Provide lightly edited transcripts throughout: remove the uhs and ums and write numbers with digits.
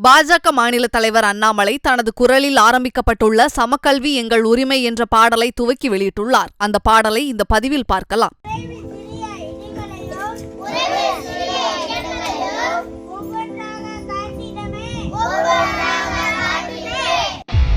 பாஜக மாநில தலைவர் அண்ணாமலை தனது குரலில் ஆரம்பிக்கப்பட்டுள்ள சமக்கல்வி எங்கள் உரிமை என்ற பாடலை துவக்கி வெளியிட்டுள்ளார். அந்த பாடலை இந்த பதிவில் பார்க்கலாம்.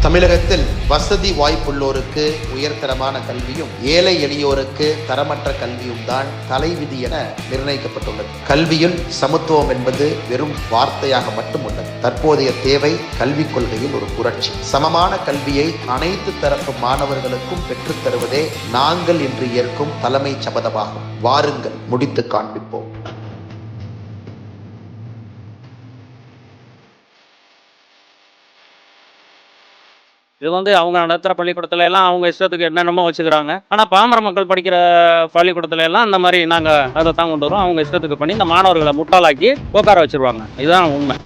தமிழகத்தில் வசதி வாய்ப்புள்ளோருக்கு உயர்தரமான கல்வியும் ஏழை எளியோருக்கு தரமற்ற கல்வியும் தான் தலைவிதி என நிர்ணயிக்கப்பட்டுள்ளது. கல்வியில் சமத்துவம் என்பது வெறும் வார்த்தையாக மட்டும் உள்ளது. தற்போதைய தேவை கல்விக் கொள்கையில் ஒரு புரட்சி. சமமான கல்வியை அனைத்து தரப்பு மாணவர்களுக்கும் பெற்றுத் தருவதே நாங்கள் இன்று ஏற்கும் தலைமை சபதமாகும். வாருங்கள், முடித்து காண்பிப்போம். இது அவங்க நடத்துகிற பள்ளிக்கூடத்துல எல்லாம் அவங்க இஷ்டத்துக்கு என்னென்னமோ வச்சுக்கிறாங்க. ஆனால் பாமர மக்கள் படிக்கிற பள்ளிக்கூடத்துல எல்லாம் அந்த மாதிரி நாங்கள் அதை தான் கொண்டு வரோம். அவங்க இஷ்டத்துக்கு பண்ணி இந்த மாணவர்களை முட்டாளாக்கி உட்கார வச்சிருவாங்க. இதுதான் உண்மை.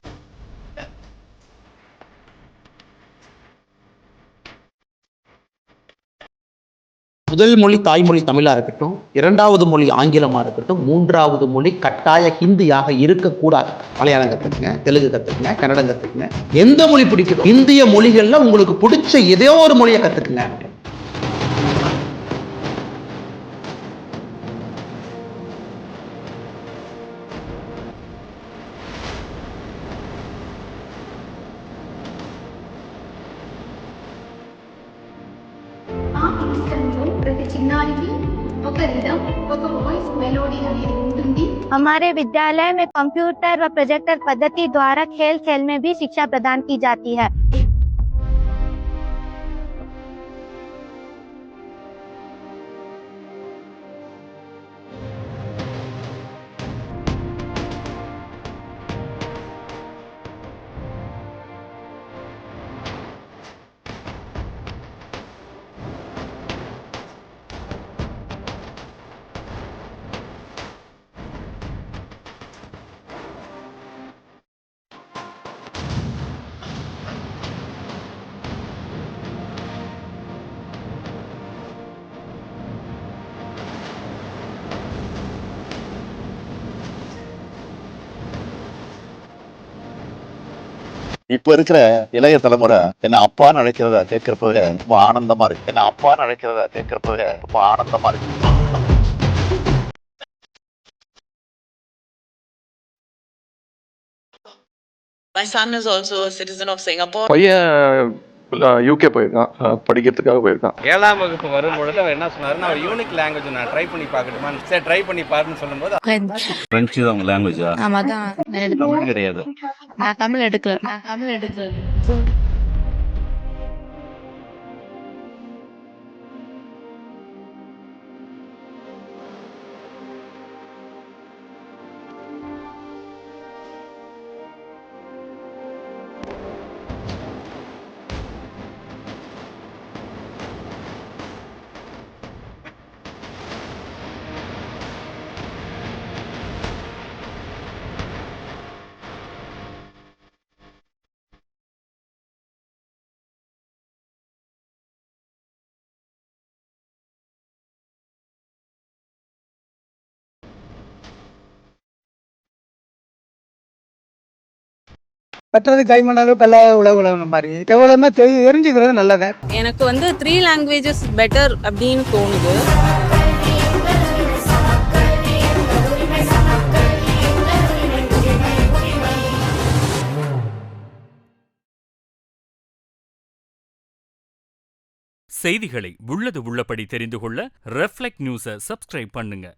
முதல் மொழி தாய்மொழி தமிழாக இருக்கட்டும், இரண்டாவது மொழி ஆங்கிலமாக இருக்கட்டும், மூன்றாவது மொழி கட்டாய ஹிந்தியாக இருக்கக்கூடாது. மலையாளம் கற்றுக்குங்க, தெலுங்கு கற்றுக்குங்க, கன்னடம் கற்றுக்குங்க, எந்த மொழி பிடிக்கும். இந்திய மொழிகளில் உங்களுக்கு பிடிச்ச ஏதோ ஒரு மொழியை கற்றுக்குங்க. हमारे विद्यालय में कंप्यूटर व प्रोजेक्टर पद्धति द्वारा खेल खेल में भी शिक्षा प्रदान की जाती है। இப்ப இருக்கிற இளைய தலைமுறை என்ன அப்பான்னு அழைக்கிறத கேட்கிறப்பவே ரொம்ப ஆனந்தமா இருக்கு. என்ன அப்பான்னு அழைக்கிறத கேட்கிறப்பவே ரொம்ப ஆனந்தமா இருக்கு. My son is also a citizen of Singapore. பையன் யூகே போயிருக்கான், படிக்கிறதுக்காக போயிருக்கான். 7ஆம் வகுப்பு வரும்பொழுது அவர் என்ன சொன்னாருன்னா, ஒரு யூனிக் லாங்குவேஜ் நான் ட்ரை பண்ணி பார்க்கட்டுமா, சரி ட்ரை பண்ணி பாருன்னு சொல்லும்போது பிரெஞ்சு தான் உங்க லாங்குவேஜா? ஆமா தான். தமிழ் கிடையாது. நான் தமிழ் எடுக்கல. கட்டுறது கைமணாலும் பல உலக மாதிரி எவ்வளவுமே தெரிஞ்சுக்கிறது நல்லது. எனக்கு 3 லாங்குவேஜஸ் பெட்டர் அப்படின்னு தோணுது. செய்திகளை உள்ளது உள்ளபடி தெரிந்து கொள்ள ரெஃப்ளெக்ட் நியூஸை சப்ஸ்கிரைப் பண்ணுங்க.